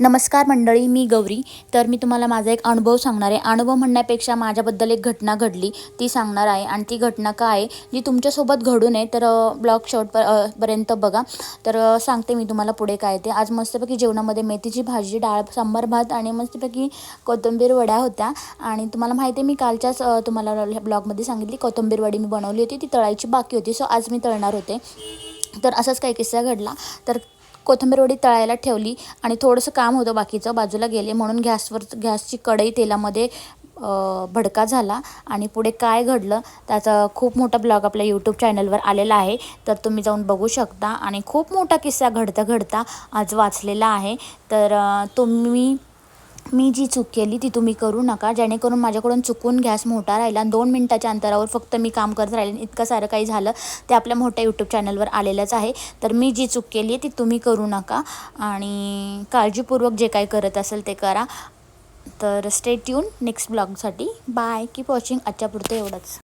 नमस्कार मंडळी, मी गौरी. तर मी तुम्हाला माझा एक अनुभव सांगणार आहे. अनुभव म्हणण्यापेक्षा माझ्याबद्दल एक घटना घडली ती सांगणार आहे. आणि ती घटना काय आहे जी तुमच्यासोबत घडू नये तर ब्लॉग पर्यंत बघा. तर सांगते मी तुम्हाला पुढे काय ते. आज मस्तपैकी जेवणामध्ये मेथीची भाजी, डाळ, सांबार भात आणि मस्तपैकी कोथिंबीर वड्या होत्या. आणि तुम्हाला माहिती आहे मी कालच्याच तुम्हाला ब्लॉगमध्ये सांगितली कोथिंबीर वडी मी बनवली होती, ती तळायची बाकी होती. सो आज मी तळणार होते. तर असंच काही किस्सा घडला. तर कोथिंबीर वडी तळायला ठेवली आणि थोडंसं काम होतं बाकीचं, बाजूला गेले म्हणून गॅसची कढई तेलामध्ये भडका झाला. आणि पुढे काय घडलं त्याचा खूप मोठा ब्लॉग आपल्या यूट्यूब चॅनलवर आलेला आहे, तर तुम्ही जाऊन बघू शकता. आणि खूप मोठा किस्सा घडता आज वाचलेला आहे. तर मी जी चूक केली ती तुम्ही करू नका, जेणेकरून माझ्याकडून चुकून गॅस मोठा राहिला आणि 2 मिनिटाच्या अंतरावर फक्त मी काम करत राहिले, इतकं सारं काही झालं. ते आपल्या मोठ्या यूट्यूब चॅनलवर आलेलंच आहे. तर मी जी चूक केली आहे ती तुम्ही करू नका आणि काळजीपूर्वक जे काही करत असेल ते करा. तर स्टे ट्यून नेक्स्ट ब्लॉगसाठी. Bye, keep watching. आजच्यापुरतं एवढंच.